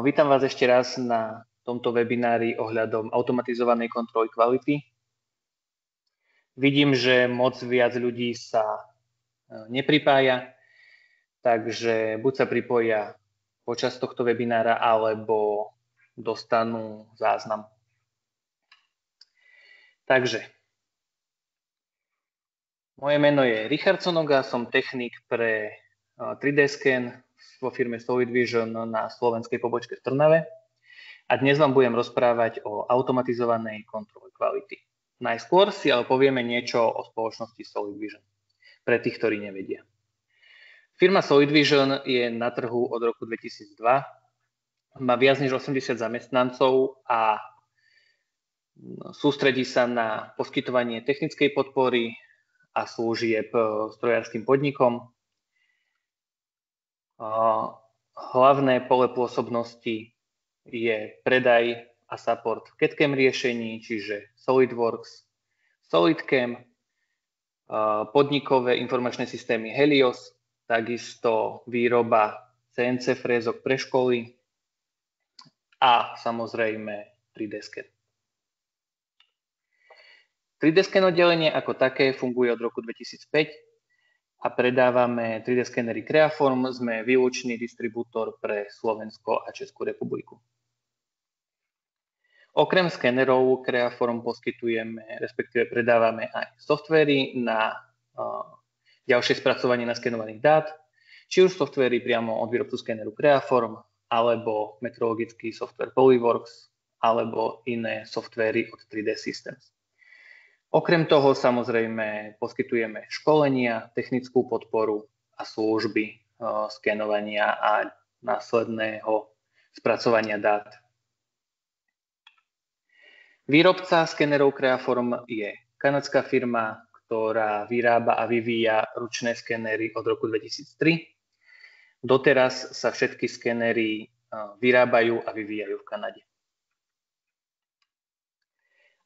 Vítam vás ešte raz na tomto webinári ohľadom automatizovanej kontroly kvality. Vidím, že moc viac ľudí sa nepripája, takže buď sa pripoja počas tohto webinára, alebo dostanú záznam. Takže, moje meno je Richard Sonoga, som technik pre 3D scan vo firme Solid Vision na slovenskej pobočke v Trnave a dnes vám budem rozprávať o automatizovanej kontrole kvality. Najskôr si ale povieme niečo o spoločnosti Solid Vision, pre tých, ktorí nevedia. Firma Solid Vision je na trhu od roku 2002, má viac než 80 zamestnancov a sústredí sa na poskytovanie technickej podpory a služieb strojárskym podnikom. Hlavné pole pôsobnosti je predaj a support CAD/CAM riešení, čiže SolidWorks, SolidCAM, podnikové informačné systémy Helios, takisto výroba CNC frézok pre školy a samozrejme 3D scan. 3D scan oddelenie ako také funguje od roku 2005 a predávame 3D skenery Creaform, sme výlučný distribútor pre Slovensko a Českú republiku. Okrem skenerov Creaform poskytujeme, respektíve predávame aj softvery na ďalšie spracovanie naskenovaných dát, či už softvery priamo od výrobcu skeneru Creaform, alebo metrologický software Polyworks, alebo iné softvery od 3D Systems. Okrem toho samozrejme poskytujeme školenia, technickú podporu a služby skenovania a následného spracovania dát. Výrobca skenerov Creaform je kanadská firma, ktorá vyrába a vyvíja ručné skenery od roku 2003. Doteraz sa všetky skenery vyrábajú a vyvíjajú v Kanade.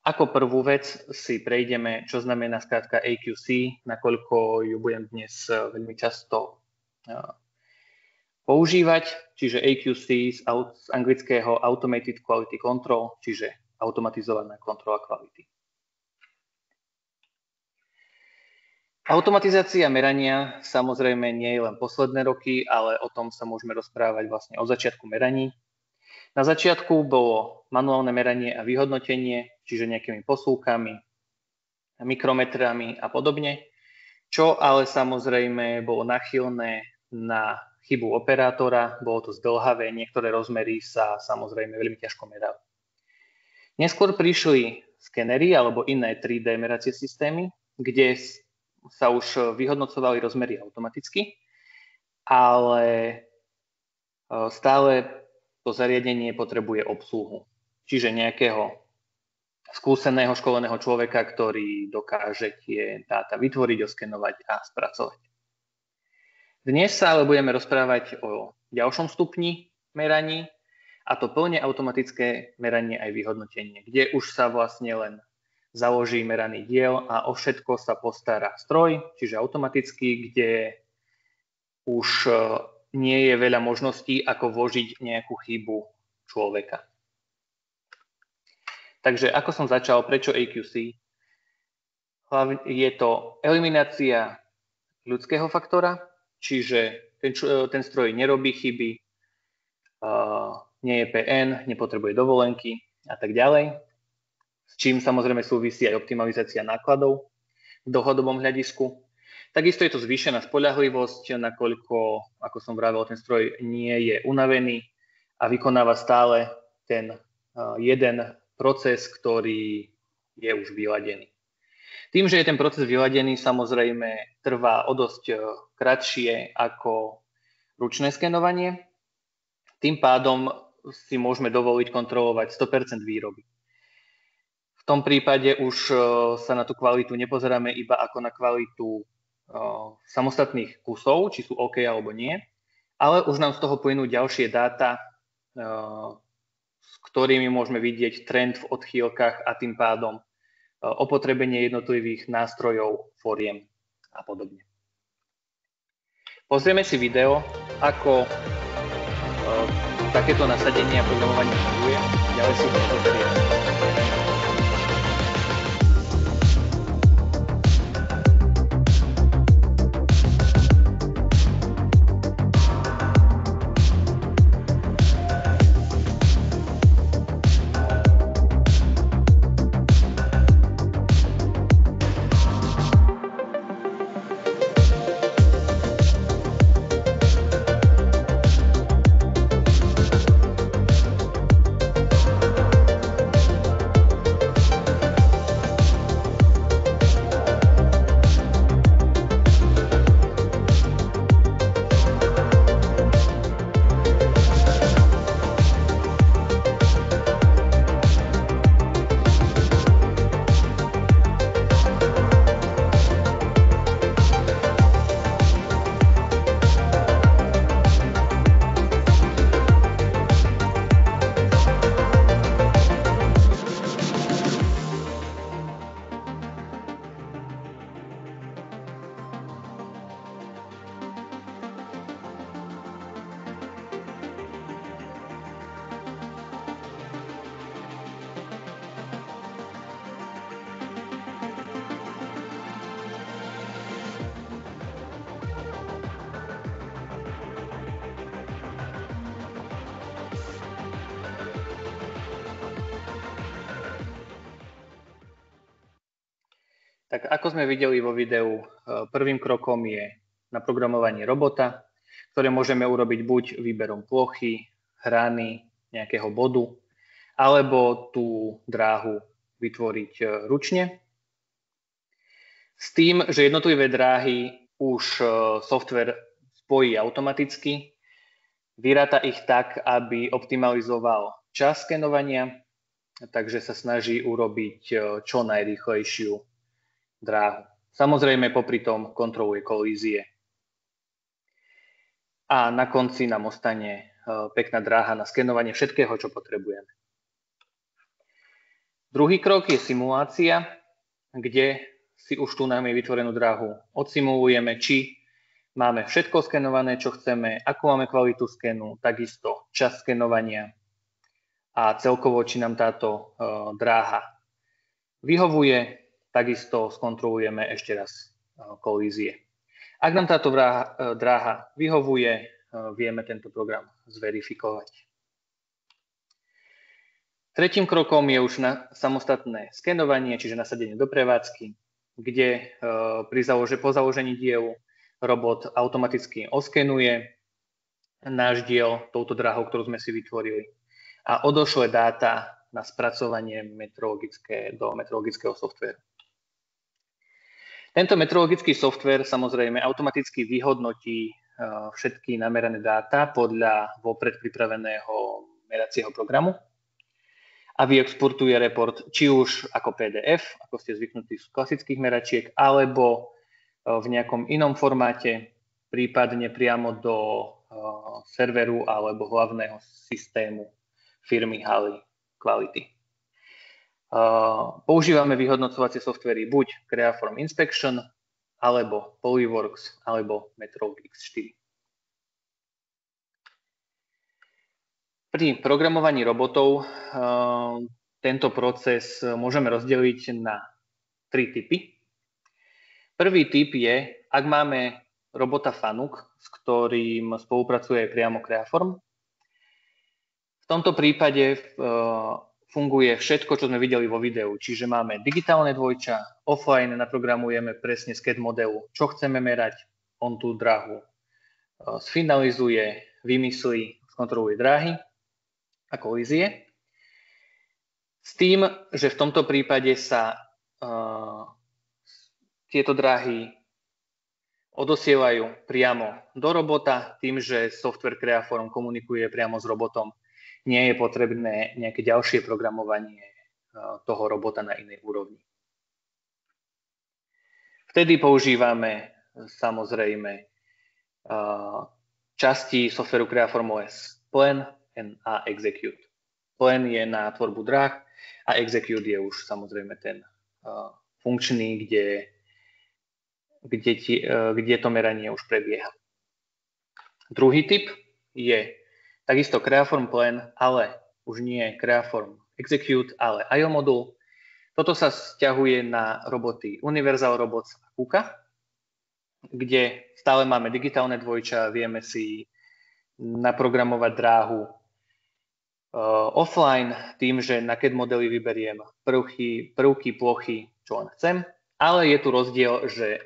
Ako prvú vec si prejdeme, čo znamená skrátka AQC, nakoľko ju budem dnes veľmi často používať, čiže AQC z anglického Automated Quality Control, čiže automatizovaná kontrola kvality. Automatizácia merania samozrejme nie je len posledné roky, ale o tom sa môžeme rozprávať vlastne od začiatku meraní. Na začiatku bolo manuálne meranie a vyhodnotenie, čiže nejakými posúvkami, mikrometrami a podobne, čo ale samozrejme bolo nachylné na chybu operátora, bolo to zdĺhavé, niektoré rozmery sa samozrejme veľmi ťažko merali. Neskôr prišli skenery alebo iné 3D meracie systémy, kde sa už vyhodnocovali rozmery automaticky, ale stále to zariadenie potrebuje obsluhu, čiže nejakého skúseného školeného človeka, ktorý dokáže tie dáta vytvoriť, oskenovať a spracovať. Dnes sa ale budeme rozprávať o ďalšom stupni meraní, a to plne automatické meranie aj vyhodnotenie, kde už sa vlastne len založí meraný diel a o všetko sa postará stroj, čiže automaticky, kde už nie je veľa možností, ako vložiť nejakú chybu človeka. Takže ako som začal, prečo AQC? Hlavne je to eliminácia ľudského faktora, čiže ten stroj nerobí chyby, nie je PN, nepotrebuje dovolenky a tak ďalej, s čím samozrejme súvisí aj optimalizácia nákladov v dlhodobom hľadisku. Takisto je to zvýšená spoľahlivosť, nakoľko, ako som vravel, ten stroj nie je unavený a vykonáva stále ten jeden proces, ktorý je už vyladený. Tým, že je ten proces vyladený, samozrejme trvá o dosť kratšie ako ručné skenovanie. Tým pádom si môžeme dovoliť kontrolovať 100% výroby. V tom prípade už sa na tú kvalitu nepozeráme iba ako na kvalitu samostatných kusov, či sú OK alebo nie, ale už nám z toho plynú ďalšie dáta, s ktorými môžeme vidieť trend v odchýlkach a tým pádom opotrebenie jednotlivých nástrojov, foriem a podobne. Pozrieme si video, ako takéto nasadenie a programovanie funguje. Ďalej si to pozrieme. Tak ako sme videli vo videu, prvým krokom je naprogramovanie robota, ktoré môžeme urobiť buď výberom plochy, hrany, nejakého bodu, alebo tú dráhu vytvoriť ručne. S tým, že jednotlivé dráhy už software spojí automaticky, vyráta ich tak, aby optimalizoval čas skenovania, takže sa snaží urobiť čo najrýchlejšiu dráhu. Samozrejme, popri tom kontroluje kolízie. A na konci nám ostane pekná dráha na skenovanie všetkého, čo potrebujeme. Druhý krok je simulácia, kde si už tú nami vytvorenú dráhu odsimulujeme, či máme všetko skenované, čo chceme, akú máme kvalitu skenu, takisto čas skenovania a celkovo, či nám táto dráha vyhovuje. Takisto skontrolujeme ešte raz kolízie. Ak nám táto dráha vyhovuje, vieme tento program zverifikovať. Tretím krokom je už samostatné skenovanie, čiže nasadenie do prevádzky, kde po založení dielu robot automaticky oskenuje náš diel touto dráhou, ktorú sme si vytvorili a odošle dáta na spracovanie do metrologického softvéru. Tento metrologický softvér samozrejme automaticky vyhodnotí všetky namerané dáta podľa vopred pripraveného meracieho programu a vyexportuje report či už ako PDF, ako ste zvyknutí z klasických meračiek, alebo v nejakom inom formáte, prípadne priamo do serveru alebo hlavného systému firmy Hali Quality. Používame vyhodnocovacie softvery buď Creaform Inspection, alebo Polyworks, alebo Metrolog X4. Pri programovaní robotov tento proces môžeme rozdeliť na 3 typy. Prvý typ je, ak máme robota Fanuc, s ktorým spolupracuje priamo Creaform. V tomto prípade funguje všetko, čo sme videli vo videu. Čiže máme digitálne dvojča, offline naprogramujeme presne z CAD modelu, čo chceme merať, on tú dráhu sfinalizuje, vymyslí, skontroluje dráhy a kolízie. S tým, že v tomto prípade sa tieto dráhy odosielajú priamo do robota, tým, že software Creaform komunikuje priamo s robotom. Nie je potrebné nejaké ďalšie programovanie toho robota na inej úrovni. Vtedy používame samozrejme časti softwareu Creaform OS Plan a Execute. Plan je na tvorbu dráh a Execute je už samozrejme ten funkčný, kde to meranie už prebieha. Druhý typ je Takisto Creaform Plan, ale už nie Creaform Execute, ale IO modul. Toto sa vzťahuje na roboty Universal Robots a KUKA, kde stále máme digitálne dvojča, vieme si naprogramovať dráhu offline tým, že na CAD modely vyberiem prvky, plochy, čo len chcem, ale je tu rozdiel, že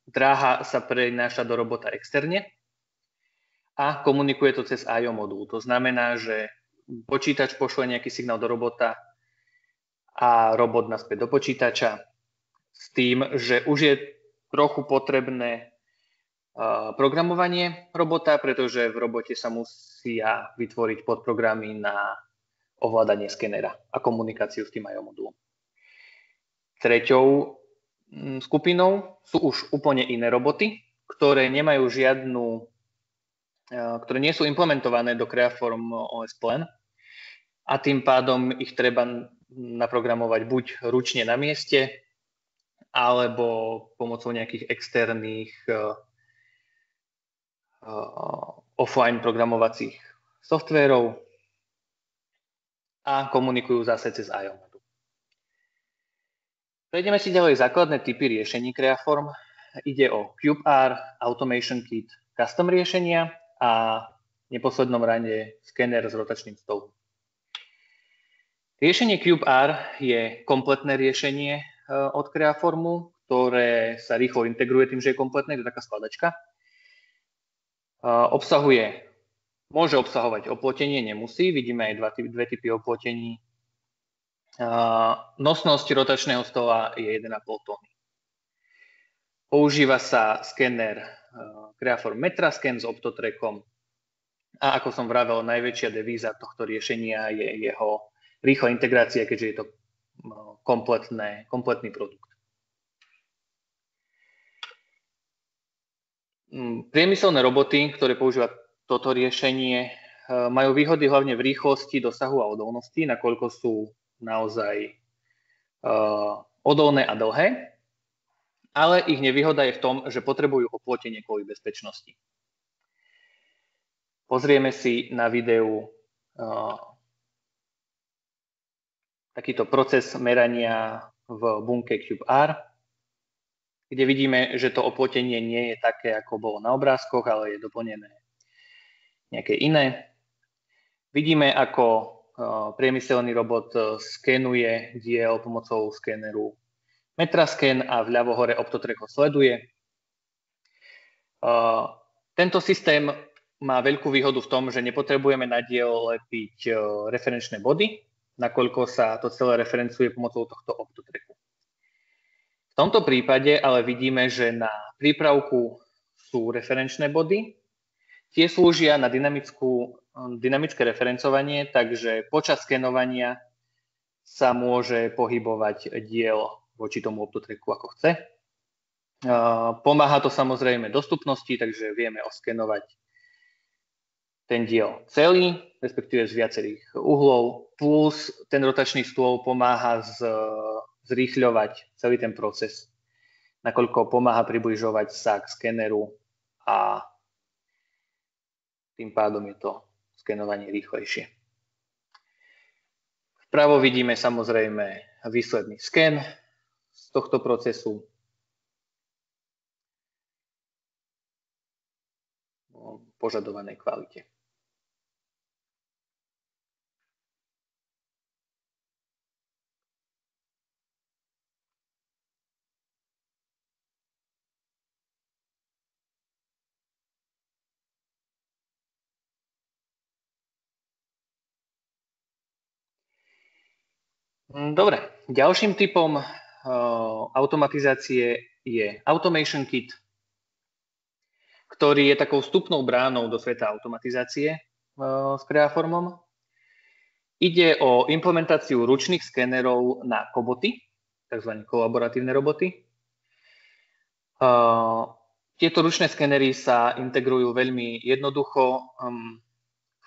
dráha sa prenáša do robota externe a komunikuje to cez IO modul. To znamená, že počítač pošle nejaký signál do robota a robot naspäť do počítača s tým, že už je trochu potrebné programovanie robota, pretože v robote sa musia vytvoriť podprogramy na ovládanie skenera a komunikáciu s tým IO modulom. Treťou skupinou sú už úplne iné roboty, ktoré nemajú ktoré nie sú implementované do Creaform OS Plan a tým pádom ich treba naprogramovať buď ručne na mieste, alebo pomocou nejakých externých offline programovacích softvérov a komunikujú zase cez IO modul. Prejdeme si ďalej základné typy riešení Creaform. Ide o CubeR, Automation Kit, custom riešenia a v neposlednom rade skener s rotačným stolom. Riešenie CubeR je kompletné riešenie od Creaformu, ktoré sa rýchlo integruje tým, že je kompletné, to je taká skladačka. Môže obsahovať oplotenie, nemusí, vidíme aj dve typy oplotení. Nosnosť rotačného stola je 1,5 tony. Používa sa skener Creaform Metrascan s Optotrackom a ako som vravel, najväčšia devíza tohto riešenia je jeho rýchla integrácia, keďže je to kompletný produkt. Priemyselné roboty, ktoré používajú toto riešenie, majú výhody hlavne v rýchlosti, dosahu a odolnosti, nakoľko sú naozaj odolné a dlhé, ale ich nevýhoda je v tom, že potrebujú oplotenie kvôli bezpečnosti. Pozrieme si na videu takýto proces merania v bunke CubeR, kde vidíme, že to oplotenie nie je také, ako bolo na obrázkoch, ale je doplnené nejaké iné. Vidíme, ako priemyselný robot skenuje diel pomocou skeneru Metrascan a vľavo hore Optotrack ho sleduje. Tento systém má veľkú výhodu v tom, že nepotrebujeme na diel lepiť referenčné body, nakoľko sa to celé referencuje pomocou tohto Optotracku. V tomto prípade ale vidíme, že na prípravku sú referenčné body. Tie slúžia na dynamické referencovanie, takže počas skenovania sa môže pohybovať diel voči tomu Optotracku ako chce. Pomáha to samozrejme dostupnosti, takže vieme oskenovať ten diel celý, respektíve z viacerých uhlov, plus ten rotačný stôl pomáha zrýchľovať celý ten proces, nakoľko pomáha približovať sa k skeneru a tým pádom je to skenovanie rýchlejšie. Vpravo vidíme samozrejme výsledný sken z tohto procesu. V požadovanej kvalite. Dobre, ďalším typom automatizácie je Automation Kit, ktorý je takou vstupnou bránou do sveta automatizácie s Creaformom. Ide o implementáciu ručných skénerov na koboty, tzv. Kolaboratívne roboty. Tieto ručné skenery sa integrujú veľmi jednoducho,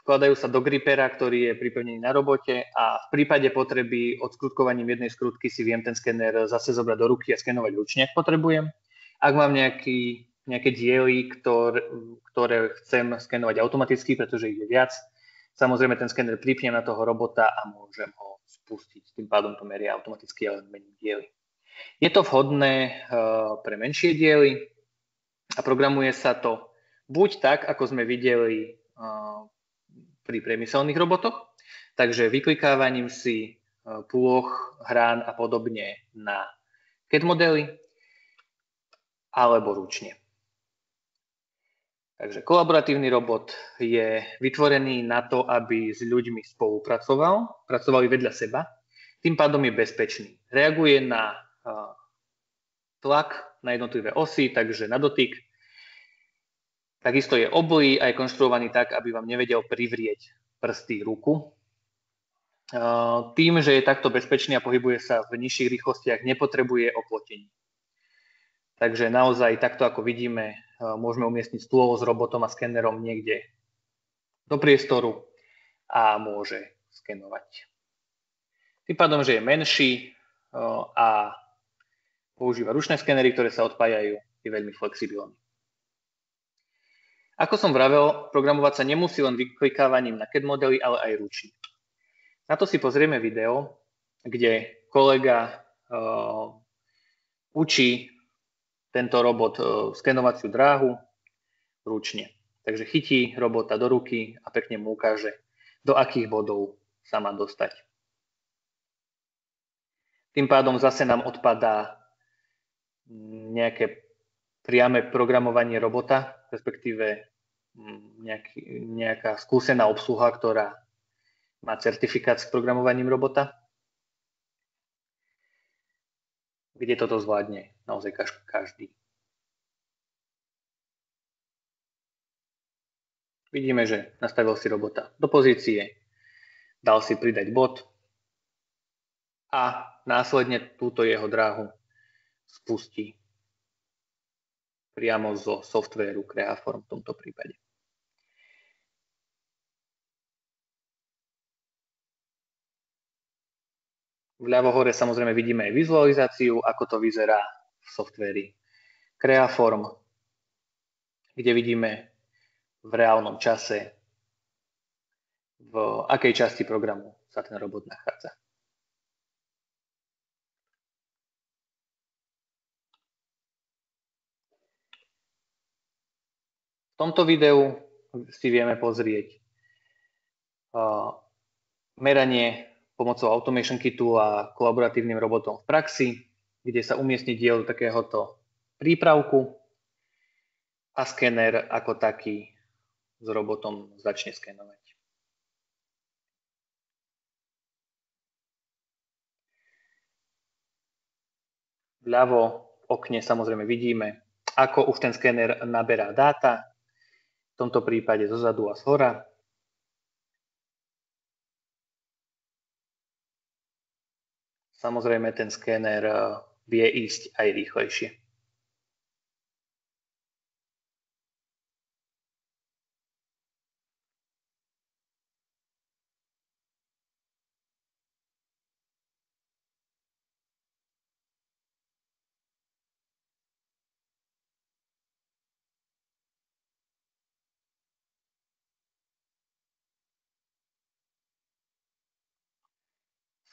vkladajú sa do gripera, ktorý je pripevnený na robote a v prípade potreby odskrútkovaním jednej skrutky si viem ten skener zase zobrať do ruky a skenovať ručne, ak potrebujem. Ak mám nejaký nejaké diely, ktoré chcem skenovať automaticky, pretože ich je viac. Samozrejme, ten skener pripnem na toho robota a môžem ho spustiť. Tým pádom to meria automaticky, ale mením diely. Je to vhodné pre menšie diely a programuje sa to buď tak, ako sme videli pri priemyselných robotoch, takže vyklikávaním si plôch, hrán a podobne na CAD modely, alebo ručne. Takže kolaboratívny robot je vytvorený na to, aby s ľuďmi spolupracoval, pracovali vedľa seba, tým pádom je bezpečný. Reaguje na tlak na jednotlivé osy, takže na dotyk. Takisto je oblý a je konštruovaný tak, aby vám nevedel privrieť prsty ruku. Tým, že je takto bezpečný a pohybuje sa v nižších rýchlostiach, nepotrebuje oplotenie. Takže naozaj takto, ako vidíme, môžeme umiestniť stôl s robotom a skenerom niekde do priestoru a môže skenovať. Tým pádom, že je menší a používa ručné skenery, ktoré sa odpájajú, je veľmi flexibilný. Ako som vravel, programovať sa nemusí len vyklikávaním na CAD modely, ale aj ručne. Na to si pozrieme video, kde kolega učí tento robot skenovaciu dráhu ručne. Takže chytí robota do ruky a pekne mu ukáže, do akých bodov sa má dostať. Tým pádom zase nám odpadá nejaké priame programovanie robota, respektíve nejaká skúsená obsluha, ktorá má certifikát s programovaním robota, kde toto zvládne naozaj každý. Vidíme, že nastavil si robota do pozície, dal si pridať bod a následne túto jeho dráhu spustí priamo zo softvéru Creaform v tomto prípade. Vľavo hore samozrejme vidíme aj vizualizáciu, ako to vyzerá v softvéri Creaform, kde vidíme v reálnom čase, v akej časti programu sa ten robot nachádza. V tomto videu si vieme pozrieť meranie pomocou Automation Kitu a kolaboratívnym robotom v praxi, kde sa umiestni diel takéhoto prípravku a skener ako taký s robotom začne skenovať. Vľavo v okne samozrejme vidíme, ako už ten skener naberá dáta, v tomto prípade zozadu a zhora. Samozrejme, ten skéner vie ísť aj rýchlejšie.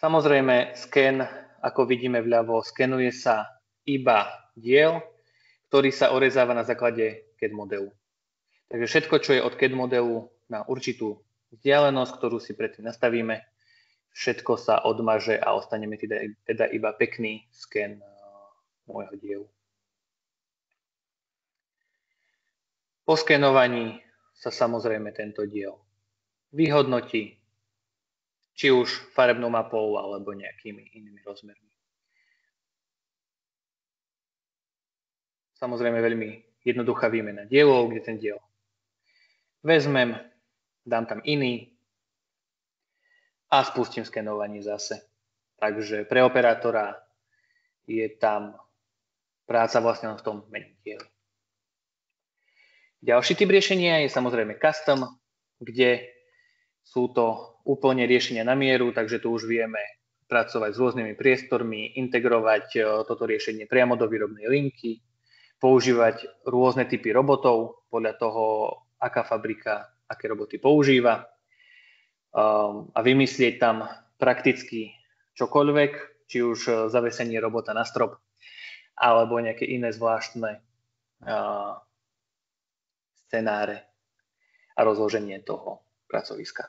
Samozrejme, sken, ako vidíme vľavo, skenuje sa iba diel, ktorý sa orezáva na základe CAD modelu. Takže všetko, čo je od CAD modelu na určitú vzdialenosť, ktorú si predtým nastavíme, všetko sa odmaže a ostaneme teda iba pekný sken môjho dielu. Po skenovaní sa samozrejme tento diel vyhodnotí, či už farebnou mapou alebo nejakými inými rozmermi. Samozrejme veľmi jednoduchá výmena dielov, kde ten diel vezmem, dám tam iný a spustím skenovanie zase. Takže pre operátora je tam práca vlastne v tom mení diel. Ďalší typ riešenia je samozrejme custom, kde sú to úplne riešenia na mieru, takže tu už vieme pracovať s rôznymi priestormi, integrovať toto riešenie priamo do výrobnej linky, používať rôzne typy robotov podľa toho, aká fabrika aké roboty používa a vymyslieť tam prakticky čokoľvek, či už zavesenie robota na strop alebo nejaké iné zvláštne scenáre a rozloženie toho pracoviska.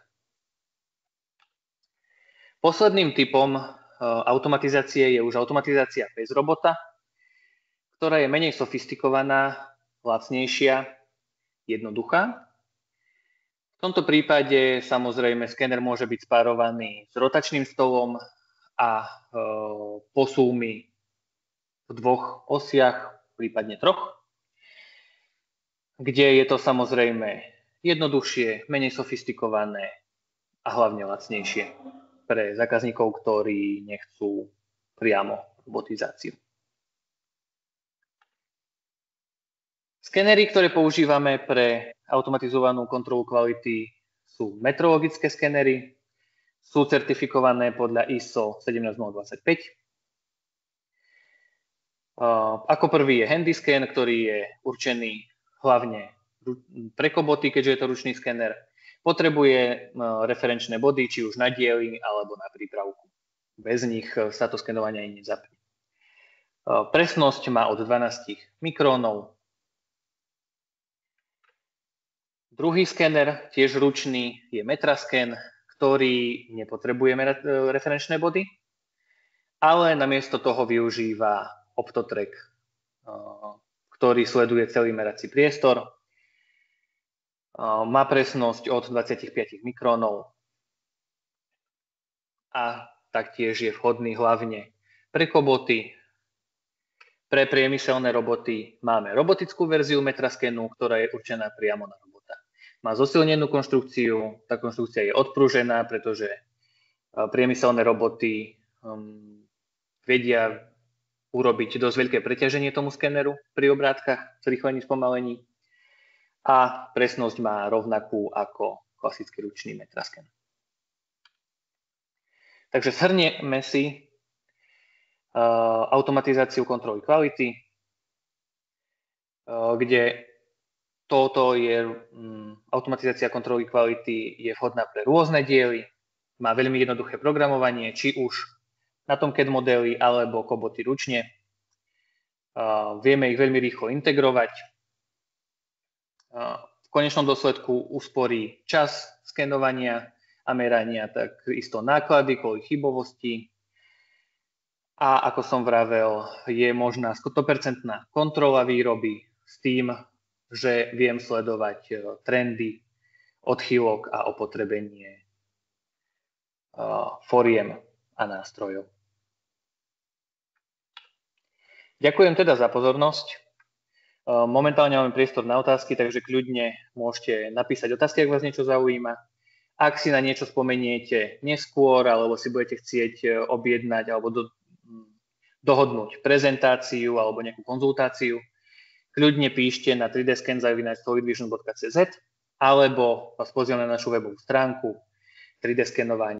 Posledným typom automatizácie je už automatizácia bez robota, ktorá je menej sofistikovaná, lacnejšia, jednoduchá. V tomto prípade samozrejme skener môže byť spárovaný s rotačným stolom a posúmi v 2 osiach, prípadne 3, kde je to samozrejme jednoduchšie, menej sofistikované a hlavne lacnejšie pre zákazníkov, ktorí nechcú priamo robotizáciu. Skenery, ktoré používame pre automatizovanú kontrolu kvality, sú metrologické skenery, sú certifikované podľa ISO 17025. Ako prvý je Handyscan, ktorý je určený hlavne pre koboty, keďže je to ručný skener. Potrebuje referenčné body, či už na diely alebo na prípravku. Bez nich sa to skenovanie ani nezapne. Presnosť má od 12 mikrónov. Druhý skener, tiež ručný, je Metrascan, ktorý nepotrebuje referenčné body, ale namiesto toho využíva OptoTrack, ktorý sleduje celý merací priestor. Má presnosť od 25 mikrónov a taktiež je vhodný hlavne pre koboty. Pre priemyselné roboty máme robotickú verziu Metrascanu, ktorá je určená priamo na robota. Má zosilnenú konštrukciu, tá konštrukcia je odpružená, pretože priemyselné roboty vedia urobiť dosť veľké preťaženie tomu skeneru pri obrátkach, zrýchlení, spomalení a presnosť má rovnakú ako klasický ručný Metrascan. Takže zhrnieme si automatizáciu kontroly kvality, kde toto je automatizácia kontroly kvality je vhodná pre rôzne diely, má veľmi jednoduché programovanie, či už na tom CAD modeli alebo koboty ručne. Vieme ich veľmi rýchlo integrovať. V konečnom dôsledku usporí čas skenovania a merania, takisto náklady kvôli chybovosti. A ako som vravel, je možná 100% kontrola výroby s tým, že viem sledovať trendy, odchýlok a opotrebenie foriem a nástrojov. Ďakujem teda za pozornosť. Momentálne máme priestor na otázky, takže kľudne môžete napísať otázky, ak vás niečo zaujíma. Ak si na niečo spomeniete neskôr, alebo si budete chcieť objednať alebo dohodnúť prezentáciu alebo nejakú konzultáciu, kľudne píšte na 3dscan@solidvision.cz alebo vás pozývam na našu webovú stránku 3D skenovanie